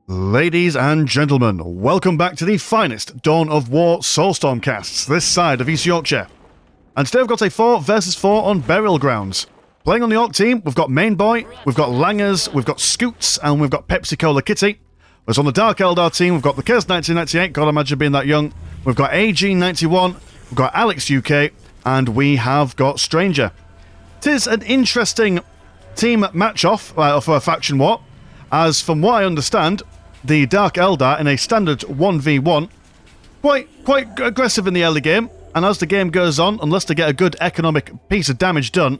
Ladies and gentlemen, welcome back to the finest Dawn of War Soulstorm casts this side of East Yorkshire. And today we've got a 4 versus 4 on Burial Grounds. Playing on the Orc team, we've got Mainboy, we've got Langers, we've got Scoots, and we've got Pepsi Cola Kitty. Whereas on the Dark Eldar team, we've got the Kez 1998, God imagine being that young. We've got AG91, we've got Alex UK, and we have got Stranger. Tis an interesting team match-off for a faction war, as from what I understand, the Dark Eldar in a standard 1v1, quite aggressive in the early game, and as the game goes on, unless they get a good economic piece of damage done,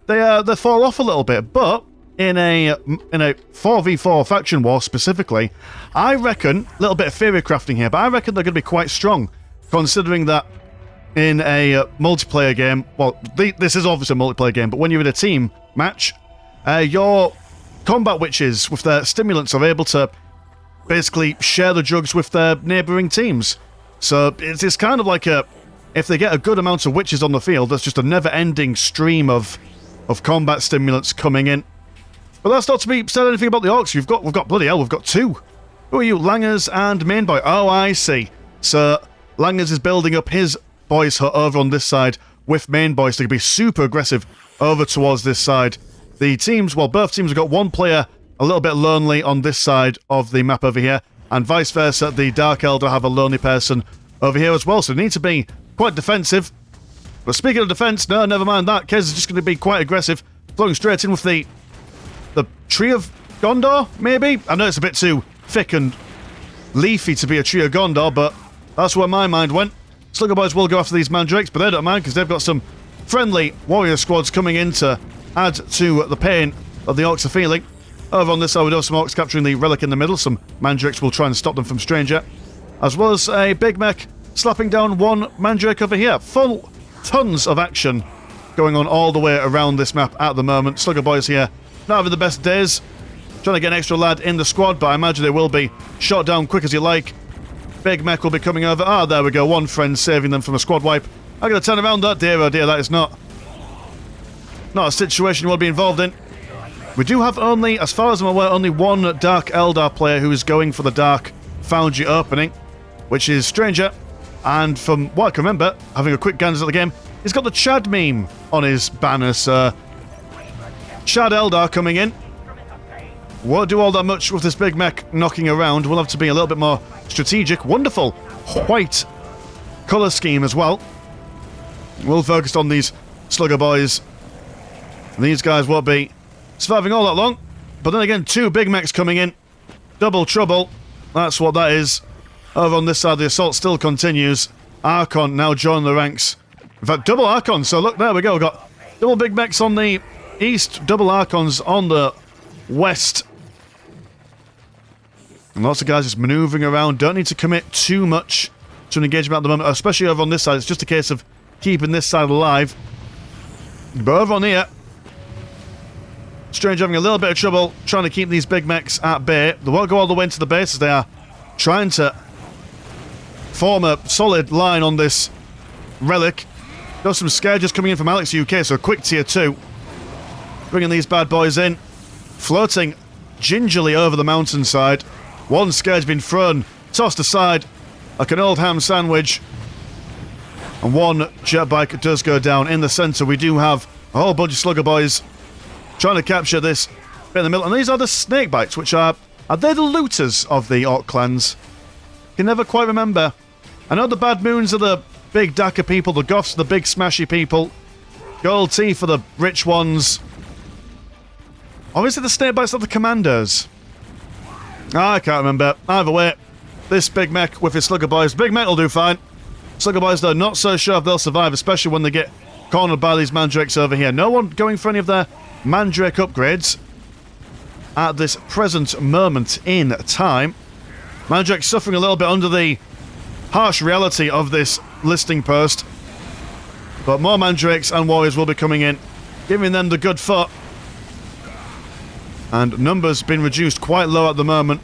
they fall off a little bit. But in a 4v4 faction war specifically, I reckon, a little bit of theory crafting here, but I reckon they're going to be quite strong, considering that in a multiplayer game, well, this is obviously a multiplayer game, but when you're in a team match, your combat witches with their stimulants are able to basically share the drugs with their neighbouring teams. So it's kind of like if they get a good amount of witches on the field, that's just a never-ending stream of combat stimulants coming in. But that's not to be said anything about the Orcs. We've got bloody hell, we've got two. Who are you? Langers and Mainboy. Oh, I see. So Langers is building up his boys hut over on this side with Mainboy, so they can be super aggressive over towards this side. The teams, well, both teams have got one player a little bit lonely on this side of the map over here, and vice versa, the Dark Eldar have a lonely person over here as well, so they need to be quite defensive. But speaking of defense, no, never mind that. Kez is just going to be quite aggressive, flowing straight in with the Tree of Gondor, maybe? I know it's a bit too thick and leafy to be a Tree of Gondor, but that's where my mind went. Slugger Boys will go after these mandrakes, but they don't mind because they've got some friendly warrior squads coming in to add to the pain that the Orcs are feeling. Over on this side, we do have some Orcs capturing the relic in the middle. Some mandrakes will try and stop them from Stranger. As well as a big mech slapping down one mandrake over here. Full tons of action going on all the way around this map at the moment. Slugger Boys here, not having the best days. Trying to get an extra lad in the squad, but I imagine they will be shot down quick as you like. Big mech will be coming over. Ah, there we go. One friend saving them from a squad wipe. I'm going to turn around that. Dear, oh dear, that is not a situation we'll be involved in. We do have only, as far as I'm aware, only one Dark Eldar player who is going for the Dark Foundry opening, which is Stranger. And from what I can remember, having a quick gander at the game, he's got the Chad meme on his banner, so Chad Eldar coming in. Won't do all that much with this big mech knocking around. We'll have to be a little bit more strategic. Wonderful white colour scheme as well. We'll focus on these Slugger Boys. These guys won't be surviving all that long, but then again, two big mechs coming in. Double trouble. That's what that is. Over on this side, the assault still continues. Archon now joining the ranks. In fact, double Archon. So look, there we go. We've got double big mechs on the east, double Archons on the west. And lots of guys just manoeuvring around. Don't need to commit too much to an engagement at the moment, especially over on this side. It's just a case of keeping this side alive. But over on here, Strange having a little bit of trouble trying to keep these big mechs at bay. They won't go all the way into the base as they are trying to form a solid line on this relic. Got some scourges coming in from Alex UK, so a quick tier 2. Bringing these bad boys in. Floating gingerly over the mountainside. One scourge being thrown, tossed aside like an old ham sandwich. And one jet bike does go down. In the centre, we do have a whole bunch of Slugger Boys trying to capture this bit in the middle. And these are the snake bites, which are they the looters of the Orc clans? Can never quite remember. I know the Bad Moons are the big Daka people, the Goths are the big smashy people, Gold Teeth for the rich ones. Or is it the snake bites of the commandos? I can't remember. Either way, this big mech with his Slugger Boys. Big mech will do fine. Slugger Boys, though, not so sure if they'll survive, especially when they get cornered by these mandrakes over here. No one going for any of their mandrake upgrades at this present moment in time. Mandrake suffering a little bit under the harsh reality of this listing post, but more mandrakes and warriors will be coming in, giving them the good foot. And numbers been reduced quite low at the moment.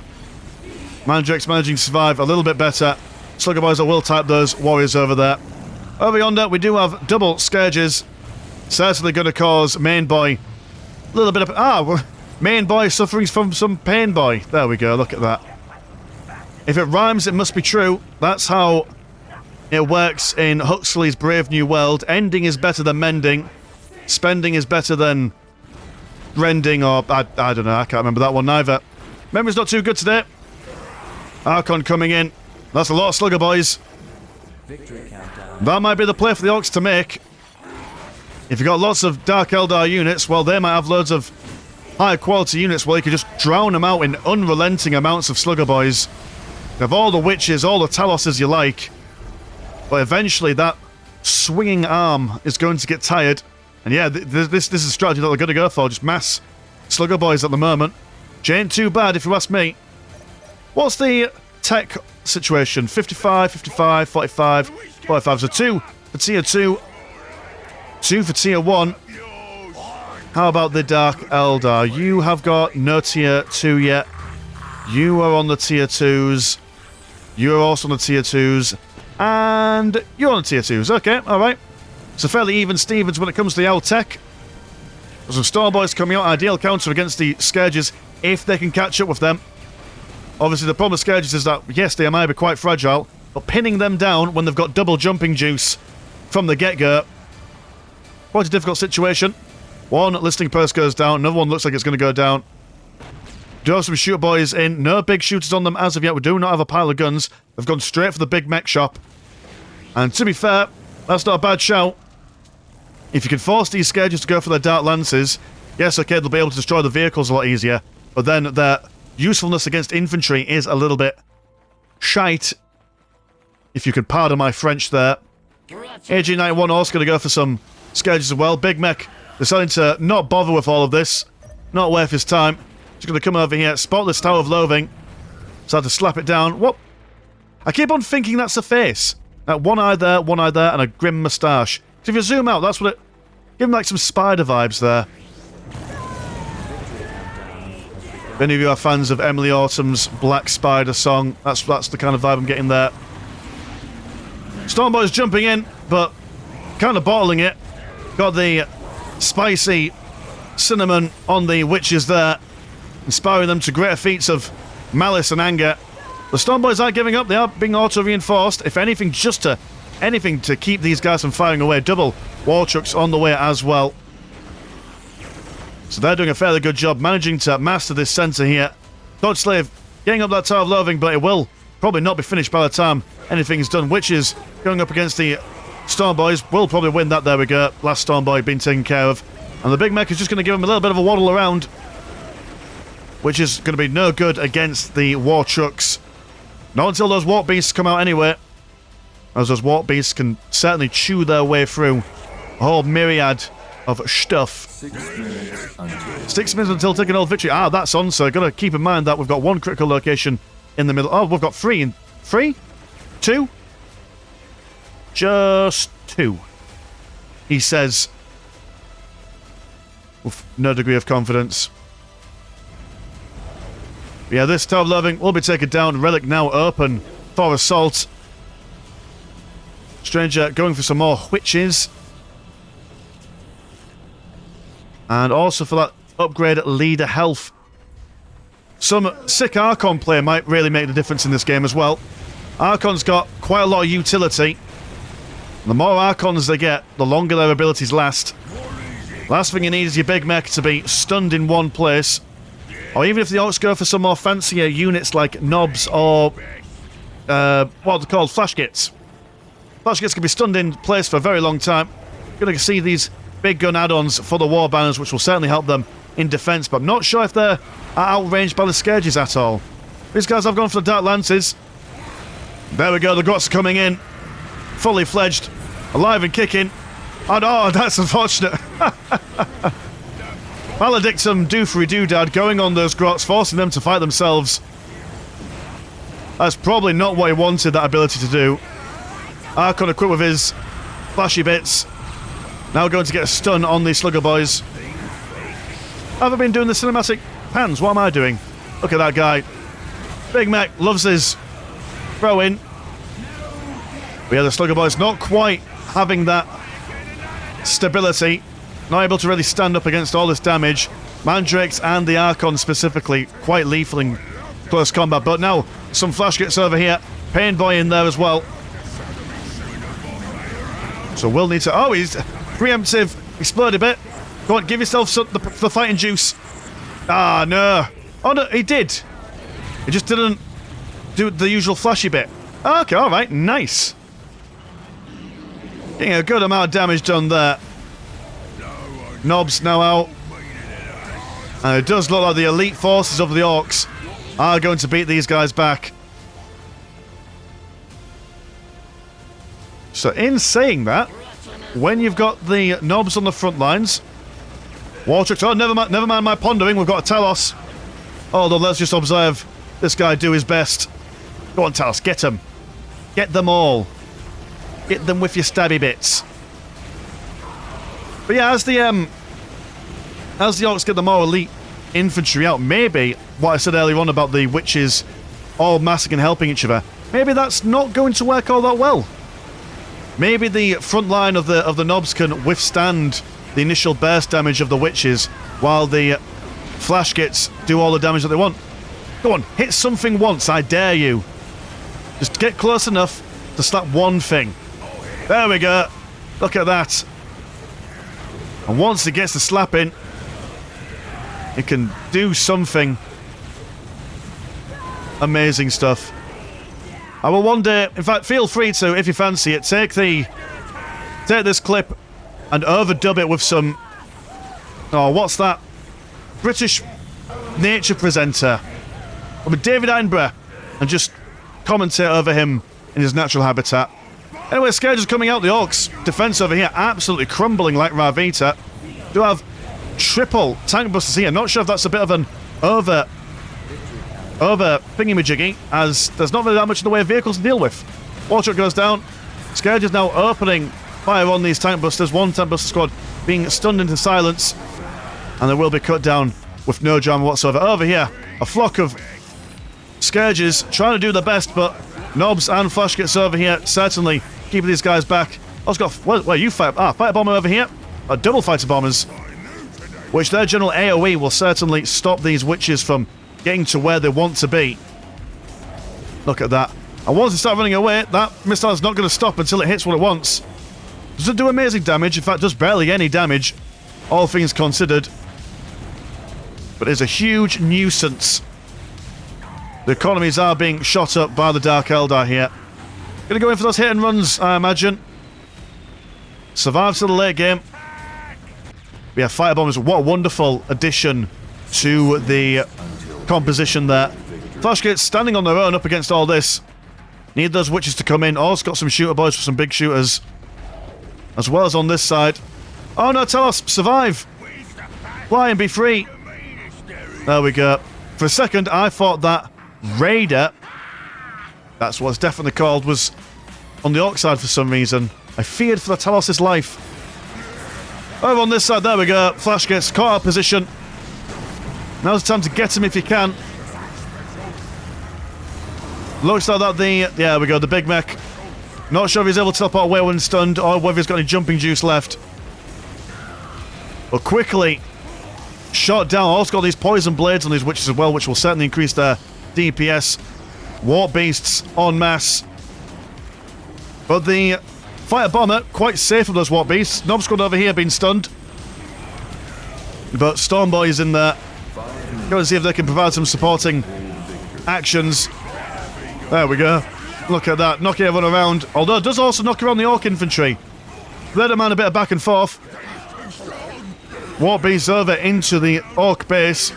Mandrakes managing to survive a little bit better. Slugger Boys will type those warriors over there. Over yonder, we do have double scourges. Certainly going to cause Mainboy a little bit of... Main boy suffering from some pain boy. There we go, look at that. If it rhymes, it must be true. That's how it works in Huxley's Brave New World. Ending is better than mending. Spending is better than rending, or I don't know, I can't remember that one neither. Memory's not too good today. Archon coming in. That's a lot of slugger boys. That might be the play for the Orcs to make. If you've got lots of Dark Eldar units, well, they might have loads of higher quality units where you can just drown them out in unrelenting amounts of slugger boys. You have all the witches, all the Taloses you like, but eventually that swinging arm is going to get tired. And yeah, this is a strategy that they're going to go for, just mass slugger boys at the moment. Which ain't too bad if you ask me. What's the tech situation? 55, 55, 45, 45. So 2 for tier 2, 2 for tier 1. How about the Dark Eldar? You have got no tier 2 yet. You are on the tier 2s. You are also on the tier 2s. And you're on the tier 2s. Okay, alright. So fairly even Stevens when it comes to the old tech. There's some Storm Boys coming out. Ideal counter against the Scourges if they can catch up with them. Obviously the problem with Scourges is that, yes, they might be quite fragile, but pinning them down when they've got double jumping juice from the get-go, quite a difficult situation. One listing post goes down, another one looks like it's going to go down. Do have some shooter boys in. No big shooters on them as of yet. We do not have a pile of guns. They've gone straight for the big mech shop. And to be fair, that's not a bad shout. If you can force these Scourges to go for their Dark Lances, yes, okay, they'll be able to destroy the vehicles a lot easier, but then their usefulness against infantry is a little bit shite, if you could pardon my French there. AG91 also going to go for some Scourges as well. Big Mech deciding to not bother with all of this. Not worth his time. Just going to come over here, spot this Tower of Loathing. Decide to slap it down. What? I keep on thinking that's a face. One eye there, and a grim moustache. So if you zoom out, that's what it... Give him like some spider vibes there. If any of you are fans of Emily Autumn's Black Spider song, that's the kind of vibe I'm getting there. Stormboy's jumping in, but kind of bottling it. Got the spicy cinnamon on the witches there, inspiring them to greater feats of malice and anger. The Stormboys aren't giving up, they are being auto-reinforced. If anything, just to... anything to keep these guys from firing away. Double war trucks on the way as well. So they're doing a fairly good job managing to master this centre here. Dodge Slave getting up that Tower of Loathing, but it will probably not be finished by the time anything's done. Witches going up against the Storm Boys will probably win that. There we go. Last Storm Boy being taken care of. And the Big Mech is just going to give him a little bit of a waddle around, which is going to be no good against the war trucks. Not until those Warp Beasts come out anyway, as those Warp Beasts can certainly chew their way through a whole myriad of stuff. 6 minutes until taking old victory. Ah, that's on, so got to keep in mind that we've got one critical location in the middle. Oh, we've got 3. 3? 2? Just 2. He says, with no degree of confidence. Yeah, this Tower of Loathing will be taken down. Relic now open for assault. Stranger going for some more witches. And also for that upgrade at leader health. Some sick Archon play might really make the difference in this game as well. Archon's got quite a lot of utility. The more Archons they get, the longer their abilities last. Last thing you need is your Big Mech to be stunned in one place. Or even if the Orcs go for some more fancier units like Knobs or... what are they called? Flash Kits. Flash Kits can be stunned in place for a very long time. You're going to see these big gun add-ons for the War Banners, which will certainly help them in defence, but I'm not sure if they're outranged by the Scourges at all. These guys have gone for the Dark Lances. There we go, the Grots are coming in. Fully fledged. Alive and kicking. And oh, that's unfortunate. Maledictum Doofery Doodad going on those Grots, forcing them to fight themselves. That's probably not what he wanted, that ability to do. Archon equipped with his flashy bits. Now going to get a stun on these Slugger Boys. Have I been doing the cinematic pans? What am I doing? Look at that guy. Big Mech loves his throw in. But yeah, the Slugger Boys not quite having that stability. Not able to really stand up against all this damage. Mandrakes and the Archon specifically quite lethal in close combat. But now, some flash gets over here. Pain Boy in there as well. So we'll need to... Oh, he's preemptive. Explode a bit. Go on, give yourself some, the fighting juice. Ah, no. Oh, no, he did. He just didn't do the usual flashy bit. Okay, alright, nice. Getting a good amount of damage done there. Nob's now out. And it does look like the elite forces of the Orcs are going to beat these guys back. So in saying that, when you've got the Nobs on the front lines, Wartrix, oh, never mind my pondering, we've got a Talos. Although let's just observe this guy do his best. Go on, Talos, get them. Get them all. Get them with your stabby bits. But yeah, as the Orcs get the more elite infantry out, maybe what I said earlier on about the witches all massing and helping each other, maybe that's not going to work all that well. Maybe the front line of the Nobs can withstand the initial burst damage of the witches, while the flash gets do all the damage that they want. Go on, hit something once, I dare you. Just get close enough to slap one thing. There we go. Look at that. And once it gets the slap in, it can do something. Amazing stuff. I will one day, in fact, feel free to, if you fancy it, take this clip and overdub it with some... Oh, what's that? British nature presenter. I mean, David Attenborough. And just commentate over him in his natural habitat. Anyway, Scourge is coming out. The Orcs' defense over here absolutely crumbling like Ravita. Do have triple tank busters here. Not sure if that's a bit of an over thingy-majiggy, as there's not really that much in the way of vehicles to deal with. Wartrix goes down. Scourge is now opening fire on these tank busters. One tank buster squad being stunned into silence, and they will be cut down with no drama whatsoever. Over here, a flock of Scourges trying to do their best, but Nobs and Flash gets over here, certainly keeping these guys back. I've got where you fight? Fighter bomber over here. Double fighter bombers, which their general AoE will certainly stop these witches from getting to where they want to be. Look at that. And once they start running away, that missile is not going to stop until it hits what it wants. Doesn't do amazing damage, in fact, does barely any damage, all things considered. But it's a huge nuisance. The economies are being shot up by the Dark Eldar here. Gonna go in for those hit and runs, I imagine. Survive to the late game. Yeah, fighter bombers, what a wonderful addition to the composition there. Flashgates standing on their own up against all this. Need those witches to come in. Also got some shooter boys for some big shooters, as well as on this side. Oh no, tell us, survive! Fly and be free! There we go. For a second, I thought that Raider, that's what it's definitely called, was on the Orc side for some reason. I feared for the Talos' life. Over on this side, there we go. Flash gets caught out of position. Now's the time to get him if you can. Looks like that yeah, we go, the big mech. Not sure if he's able to teleport away when stunned, or whether he's got any jumping juice left. But quickly shot down. Also got these poison blades on these witches as well, which will certainly increase their DPS. Warp beasts en masse. But the fighter bomber, quite safe of those warp beasts. Nob squad over here being stunned. But Stormboy is in there. Going to see if they can provide some supporting actions. There we go. Look at that, knocking everyone around. Although it does also knock around the Orc infantry. Let them man a bit of back and forth. Warp beasts over into the Orc base.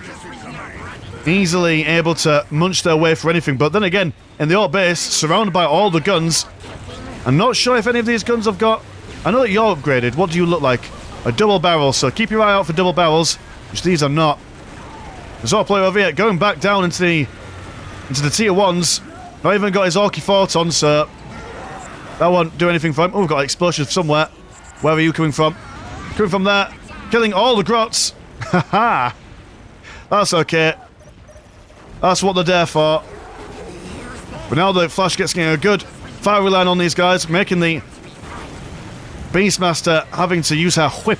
Easily able to munch their way for anything. But then again, in the Orc base, surrounded by all the guns. I'm not sure if any of these guns have got... I know that you're upgraded. What do you look like? A double barrel, so keep your eye out for double barrels, which these are not. There's our player over here going back down into the tier 1s. Not even got his Orky fort on, so that won't do anything for him. Oh, we've got explosives somewhere. Where are you coming from? Coming from there. Killing all the grots. Haha. That's okay. That's what they're there for. But now the Flash gets getting a good fire line on these guys, making the Beastmaster having to use her whip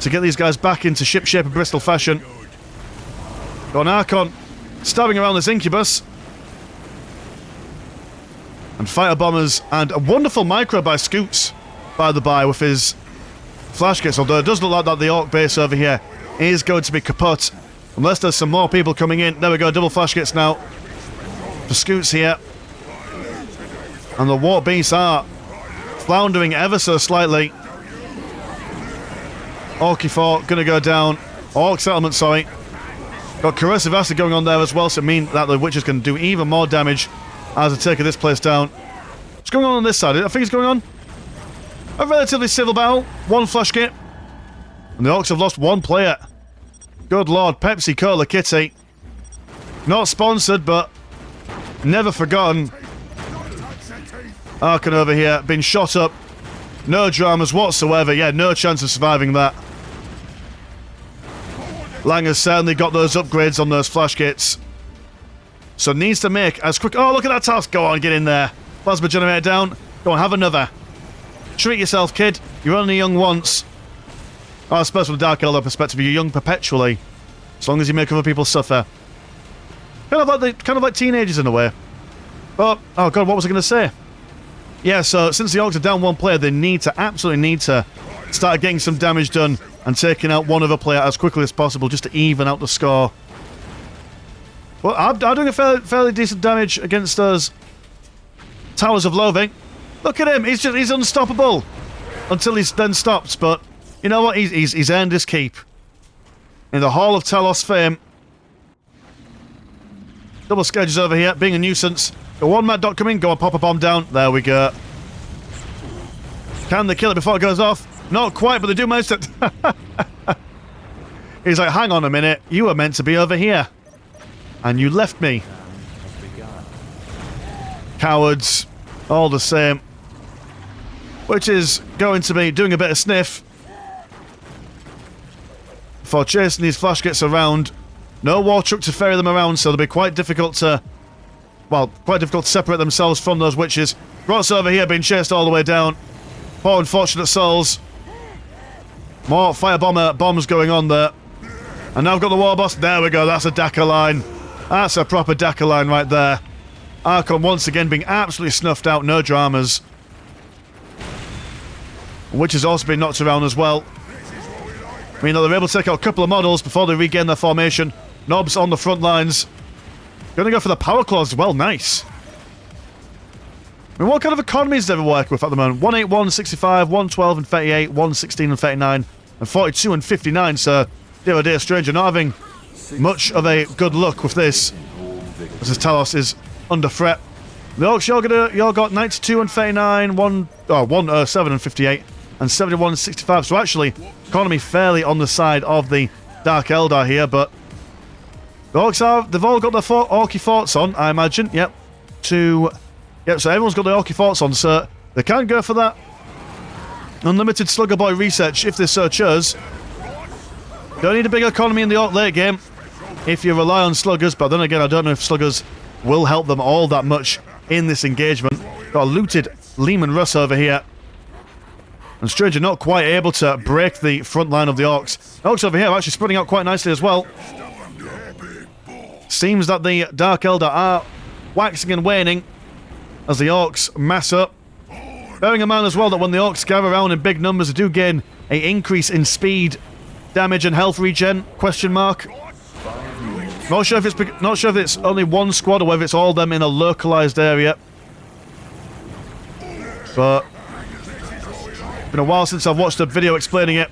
to get these guys back into ship-shape of Bristol fashion. Got an Archon stabbing around this Incubus. And fighter bombers, and a wonderful micro by Scoots, by the by, with his flash kits. Although it does look like that the Orc base over here is going to be kaput, unless there's some more people coming in. There we go, double flash kits now for Scoots here. And the Warp Beasts are floundering ever so slightly. Orky Fort gonna go down. Orc settlement, sorry. Got corrosive acid going on there as well, so it means that the Witches can do even more damage as they take this place down. What's going on this side? I think it's going on a relatively civil battle. One flash kit. And the Orcs have lost one player. Good lord, Pepsi Cola Kitty. Not sponsored, but never forgotten. Archon over here, been shot up. No dramas whatsoever. Yeah, no chance of surviving that. Lang has certainly got those upgrades on those flash kits. So needs to make as quick... Oh, look at that task. Go on, get in there. Plasma generator down. Go on, have another. Treat yourself, kid. You're only young once. Oh, I suppose from a Dark Eldar perspective, you're young perpetually. As long as you make other people suffer. Kind of like teenagers in a way. But, oh god, what was I going to say? Yeah, so since the Orcs are down one player, they absolutely need to start getting some damage done and taking out one other player as quickly as possible just to even out the score. Well, I'm doing a fairly decent damage against those Towers of Loathing. Look at him, he's unstoppable until he's then stopped. But you know what? He's earned his keep in the Hall of Talos fame. Double Scourges over here, being a nuisance. Got one Mad Dot coming. Go on, pop a bomb down. There we go. Can they kill it before it goes off? Not quite, but they do manage to. He's like, hang on a minute. You were meant to be over here. And you left me. Cowards. All the same. Which is going to be doing a bit of sniff for chasing these flash kits around. No war truck to ferry them around, so they'll be quite difficult to... Well, quite difficult to separate themselves from those Witches. Rots over here being chased all the way down. Poor unfortunate souls. More fire bomber bombs going on there. And now I've got the war boss. There we go, that's a Dakar line. That's a proper Dakar line right there. Archon once again being absolutely snuffed out, no dramas. Witches also been knocked around as well. I mean, they're able to take out a couple of models before they regain their formation. Knobs on the front lines. Gonna go for the power claws as well, nice. I mean, what kind of economies do they work with at the moment? 181, 65, 112 and 38, 116 and 39, and 42 and 59, so dear oh dear stranger, not having much of a good luck with this. As this Talos is under threat. The Orcs, you're got 92 and 39, 107 and 58, and 71 and 65, so actually, economy fairly on the side of the Dark Eldar here, but the Orcs they've all got their Orky forts on, I imagine. Yep. Yep, so everyone's got their Orky forts on, so they can go for that unlimited Slugger Boy research if they so chose. Don't need a big economy in the Orc late game if you rely on Sluggers, but then again, I don't know if Sluggers will help them all that much in this engagement. Got a looted Lehman Russ over here. And Stranger not quite able to break the front line of the Orcs. Orcs over here are actually spreading out quite nicely as well. Seems that the Dark Eldar are waxing and waning as the Orcs mass up. Bearing in mind as well that when the Orcs gather around in big numbers, they do gain an increase in speed, damage and health regen, question mark. Not sure if it's only one squad or whether it's all of them in a localized area. But it's been a while since I've watched a video explaining it.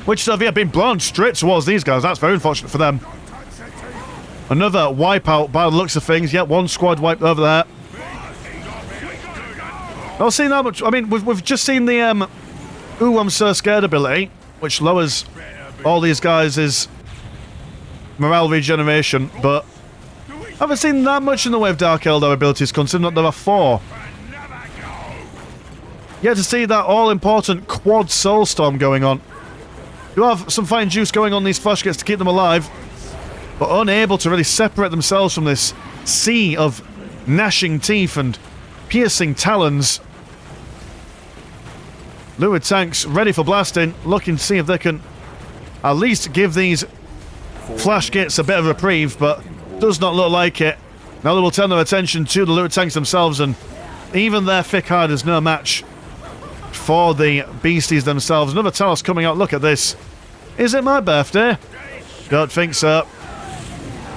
Which have been blown straight towards these guys. That's very unfortunate for them. Another wipeout by the looks of things. Yep, one squad wiped over there. Not seen that much. I mean, we've just seen the Ooh, I'm so scared ability, which lowers all these guys' morale regeneration, but I haven't seen that much in the way of Dark Eldar abilities, considering that there are 4. Yet to see that all-important quad Soulstorm going on. You have some fine juice going on these flash kits to keep them alive, but unable to really separate themselves from this sea of gnashing teeth and piercing talons. Lurid tanks ready for blasting, looking to see if they can at least give these flash gates a bit of a reprieve, but does not look like it. Now they will turn their attention to the lurid tanks themselves, and even their thick hide is no match for the beasties themselves. Another Talos coming out. Look at this. Is it my birthday? Don't think so.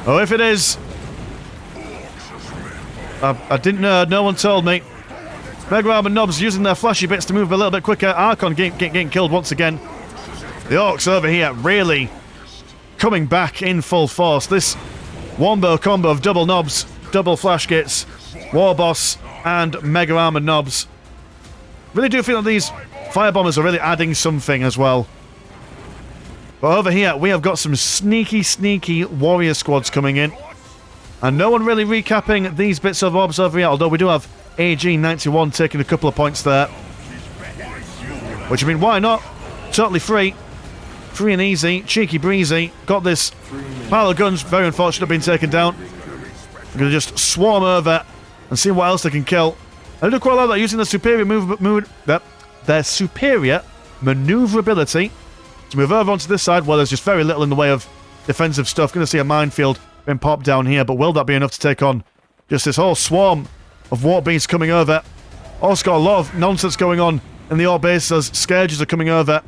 Oh, if it is, I didn't know. No one told me. Mega Armor Knobs using their flashy bits to move a little bit quicker. Archon getting killed once again. The Orcs over here really coming back in full force. This wombo combo of double knobs, double flash gates, War Boss, and Mega Armor Knobs. Really do feel that these firebombers are really adding something as well. But over here, we have got some sneaky warrior squads coming in. And no one really recapping these bits of orbs over here, although we do have AG91 taking a couple of points there. Which, I mean, why not? Totally free. Free and easy. Cheeky breezy. Got this pile of guns, very unfortunate, being taken down. We're going to just swarm over and see what else they can kill. I do quite like that, using their superior superior maneuverability to move over onto this side, where there's just very little in the way of defensive stuff. Going to see a minefield being popped down here, but will that be enough to take on just this whole swarm of warp beasts coming over? Also got a lot of nonsense going on in the Orc base as Scourges are coming over.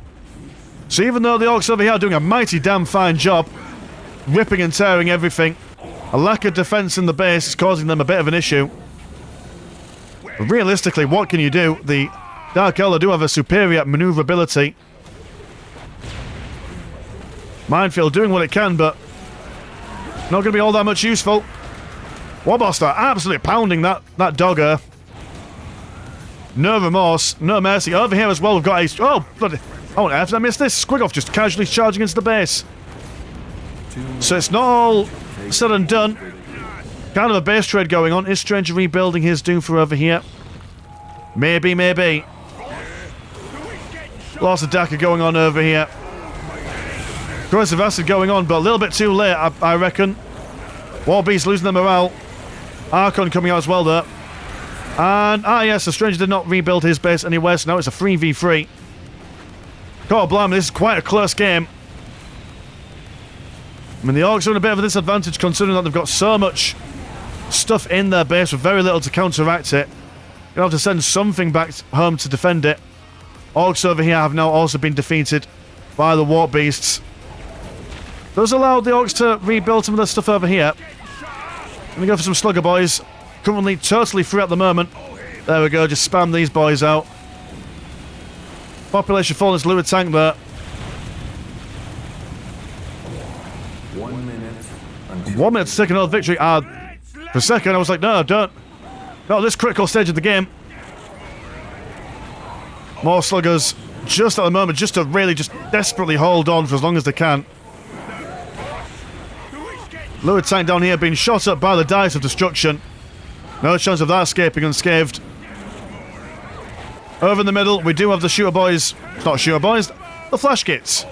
So even though the Orcs over here are doing a mighty damn fine job, ripping and tearing everything, a lack of defense in the base is causing them a bit of an issue. But realistically, what can you do? The Dark Eldar do have a superior maneuverability. Minefield doing what it can, but not going to be all that much useful. Warboss absolutely pounding that dogger. No remorse, no mercy. Over here as well, we've got a... Oh, bloody... Oh, how did I miss this? Squigoff just casually charging into the base. So it's not all said and done. Kind of a base trade going on. Is Stranger rebuilding his Doomfer over here? Maybe. Lots of Daka going on over here. Corrosive Acid going on, but a little bit too late, I reckon. Warbeast losing their morale. Archon coming out as well there. And, yes, the Stranger did not rebuild his base anywhere, so now it's a 3v3. God blimey, this is quite a close game. I mean, the Orcs are in a bit of a disadvantage considering that they've got so much stuff in their base with very little to counteract it. You'll have to send something back home to defend it. Orcs over here have now also been defeated by the Warp Beasts. Those allowed the Orcs to rebuild some of their stuff over here. Let me go for some Slugger Boys. Currently totally free at the moment. There we go, just spam these boys out. Population falling as Lurid Tank there. 1 minute. 1 minute to take another victory. For a second I was like, no, don't. Not at this critical stage of the game. More Sluggers just at the moment, just to really just desperately hold on for as long as they can. Lurid Tank down here being shot up by the Dice of Destruction. No chance of that escaping unscathed. Over in the middle, we do have the Shooter Boys. Not Shooter Boys, the Flash Kits.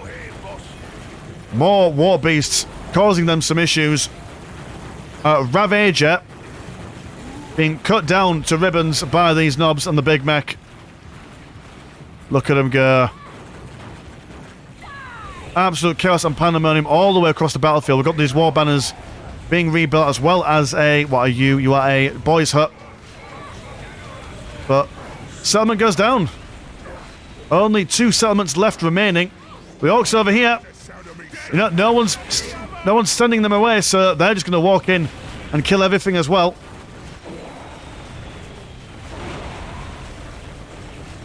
More War Beasts causing them some issues. Ravager being cut down to ribbons by these knobs and the Big Mech. Look at them go. Absolute chaos and pandemonium all the way across the battlefield. We've got these war banners being rebuilt, as well as a... What are you? You are a boys' hut. But settlement goes down. Only 2 settlements left remaining. The Orcs over here, you know, no one's sending them away, so they're just going to walk in and kill everything as well.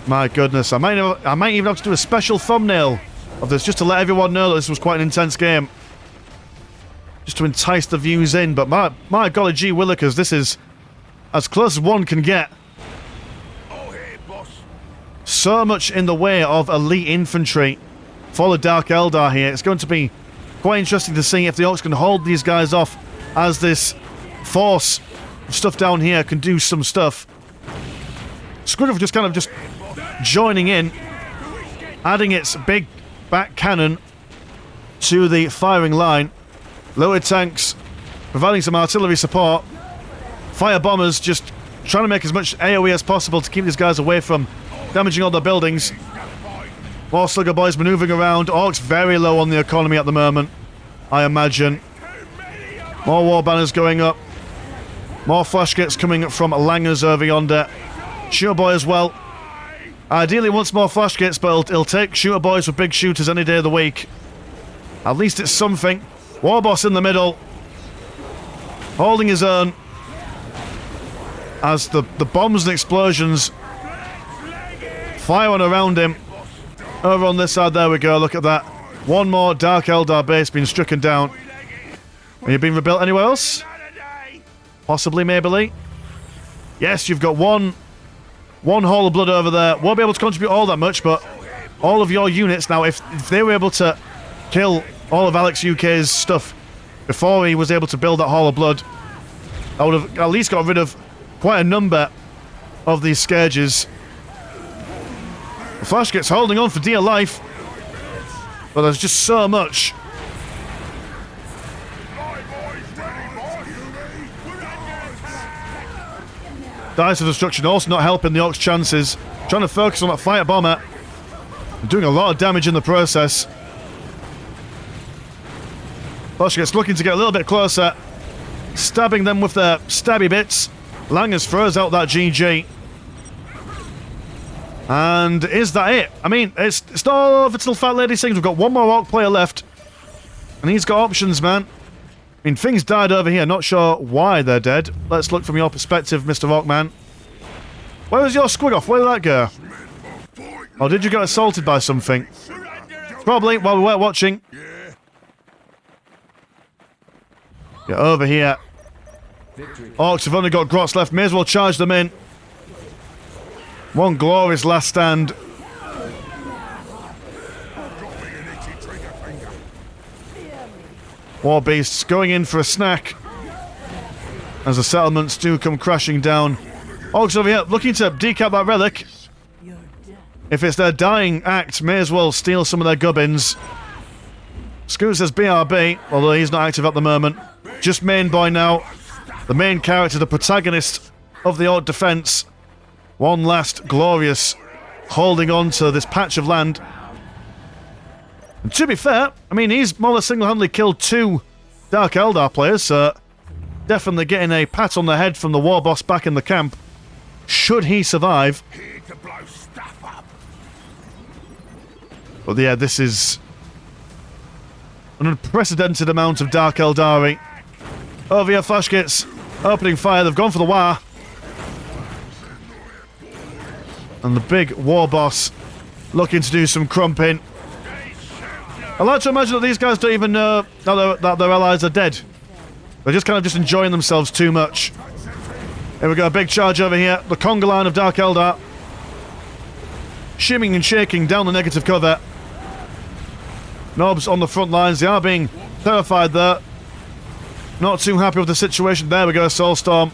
My goodness, I might even have to do a special thumbnail of this just to let everyone know that this was quite an intense game. Just to entice the views in, but my golly gee willikers, this is as close as one can get. So much in the way of elite infantry for the Dark Eldar here. It's going to be quite interesting to see if the Orcs can hold these guys off, as this force of stuff down here can do some stuff. Squidward just kind of just joining in, adding its big back cannon to the firing line. Lower tanks providing some artillery support. Fire bombers just trying to make as much AoE as possible to keep these guys away from damaging all their buildings. More Slugger Boys manoeuvring around. Orcs very low on the economy at the moment, I imagine. More war banners going up. More flash kits coming from Langers over yonder. Shooter Boy as well. Ideally wants more flash kits, but he'll take Shooter Boys with big shooters any day of the week. At least it's something. War Boss in the middle. Holding his own. As the bombs and explosions fire on around him. Over on this side, there we go, look at that. One more Dark Eldar base being stricken down. Have you been rebuilt anywhere else? Possibly, maybe. Yes, you've got one Hall of Blood over there. Won't be able to contribute all that much, but all of your units now, if they were able to kill all of Alex UK's stuff before he was able to build that Hall of Blood, I would have at least got rid of quite a number of these Scourges. The Flash gets holding on for dear life, but there's just so much. Dice of Destruction also not helping the Orcs' chances. Trying to focus on that fighter bomber. Doing a lot of damage in the process. Flash gets looking to get a little bit closer. Stabbing them with their stabby bits. Langers throws out that GG. And is that it? I mean, it's not all over till Fat Lady sings. We've got one more Orc player left. And he's got options, man. I mean, things died over here. Not sure why they're dead. Let's look from your perspective, Mr. Orcman. Where was your squig off? Where did that go? Or did you get assaulted by something? Probably, while we weren't watching. Get over here. Orcs have only got grots left. May as well charge them in. One glorious last stand. War beasts going in for a snack as the settlements do come crashing down. Orcs over here looking to decap that relic. If it's their dying act, may as well steal some of their gubbins. Scoot says BRB, although he's not active at the moment. Just main boy now. The main character, the protagonist of the Orc defense. One last glorious holding on to this patch of land. And to be fair, I mean, he's more than single-handedly killed 2 Dark Eldar players, so definitely getting a pat on the head from the war boss back in the camp, should he survive. But yeah, this is an unprecedented amount of Dark Eldari. Over here, flash kits, opening fire, they've gone for the Waaagghhh. And the big war boss looking to do some crumping. I like to imagine that these guys don't even know that their allies are dead. They're just kind of just enjoying themselves too much. Here we go, a big charge over here. The conga line of Dark Eldar. Shimming and shaking down the negative cover. Nobs on the front lines. They are being terrified there. Not too happy with the situation. There we go, Soulstorm.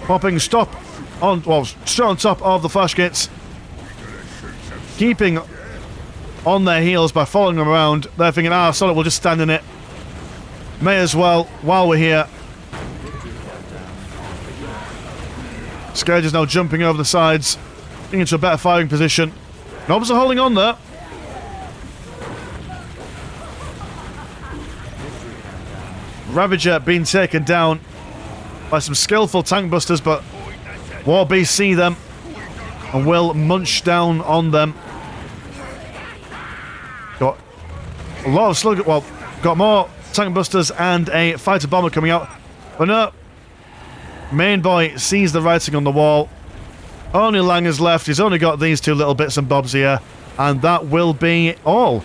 Popping stop on, well, straight on top of the flash kits. Keeping on their heels by following them around. They're thinking, solid, we'll just stand in it. May as well, while we're here. Scourge is now jumping over the sides, into a better firing position. Nobs are holding on there. Ravager being taken down by some skillful tank busters, but War Beasts see them and will munch down on them. Got a lot of slug. Well, got more tank busters and a fighter bomber coming out. But no, main boy sees the writing on the wall. Only Langer's left. He's only got these 2 little bits and bobs here, and that will be all.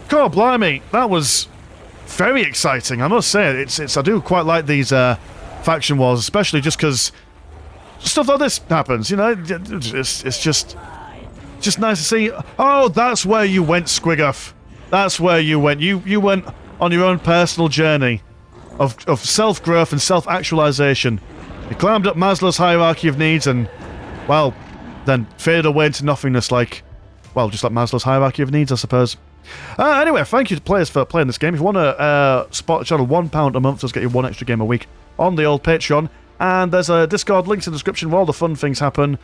God blimey, that was very exciting, I must say. It's I do quite like these faction wars, especially just because stuff like this happens, you know. It's just nice to see. Oh, that's where you went, Squiggoff. That's where you went. You went on your own personal journey of self-growth and self-actualization. You climbed up Maslow's hierarchy of needs and, well, then faded away into nothingness like, well, just like Maslow's hierarchy of needs, I suppose. Anyway, thank you to players for playing this game. If you want to support the channel, £1 a month does get you 1 extra game a week on the old Patreon. And there's a Discord link in the description where all the fun things happen.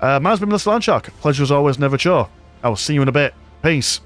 Mine's been Mr. Landshark. Pleasure as always, never chore. I will see you in a bit. Peace.